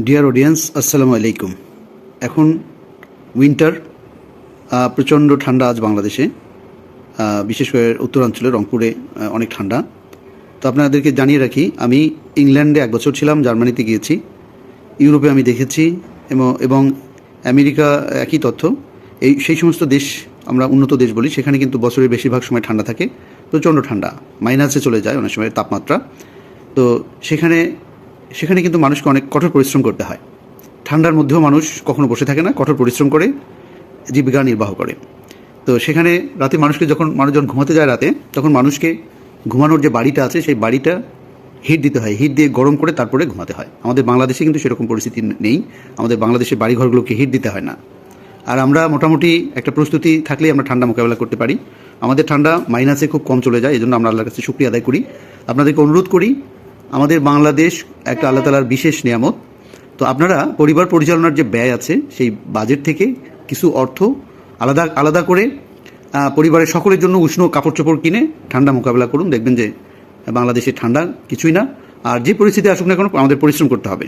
Dear audience, আসসালামু আলাইকুম। এখন উইন্টার, প্রচণ্ড ঠান্ডা আজ বাংলাদেশে, বিশেষ করে উত্তরাঞ্চলে রংপুরে অনেক ঠান্ডা। তো আপনাদেরকে জানিয়ে রাখি, আমি ইংল্যান্ডে 1 বছর ছিলাম, জার্মানিতে গিয়েছি, ইউরোপে আমি দেখেছি এবং আমেরিকা একই তথ্য। সেই সমস্ত দেশ আমরা উন্নত দেশ বলি, সেখানে কিন্তু বছরের বেশিরভাগ সময় ঠান্ডা থাকে, প্রচণ্ড ঠান্ডা, মাইনাসে চলে যায় অনেক সময় তাপমাত্রা। তো সেখানে কিন্তু মানুষকে অনেক কঠোর পরিশ্রম করতে হয়। ঠান্ডার মধ্যেও মানুষ কখনো বসে থাকে না, কঠোর পরিশ্রম করে জীবিকা নির্বাহ করে। তো সেখানে রাতে মানুষজন ঘুমাতে যায় রাতে, তখন মানুষকে ঘুমানোর যে বাড়িটা আছে সেই বাড়িটা হিট দিতে হয়, হিট দিয়ে গরম করে তারপরে ঘুমাতে হয়। আমাদের বাংলাদেশে কিন্তু সেরকম পরিস্থিতি নেই, আমাদের বাংলাদেশের বাড়িঘরগুলোকে হিট দিতে হয় না। আর আমরা মোটামুটি একটা প্রস্তুতি থাকলেই আমরা ঠান্ডা মোকাবেলা করতে পারি। আমাদের ঠান্ডা মাইনাসে খুব কম চলে যায়, এই জন্য আমরা আল্লাহর কাছে শুকরিয়া আদায় করি। আপনাদেরকে অনুরোধ করি, আমাদের বাংলাদেশ একটা আল্লাহ তাআলার বিশেষ নিয়ামত। তো আপনারা পরিবার পরিচালনার যে ব্যয় আছে সেই বাজেট থেকে কিছু অর্থ আলাদা করে পরিবারের সকলের জন্য উষ্ণ কাপড় চোপড় কিনে ঠান্ডা মোকাবেলা করুন। দেখবেন যে বাংলাদেশের ঠান্ডা কিছুই না। আর যে পরিস্থিতি আসুক না কেন, আমাদের পরিশ্রম করতে হবে।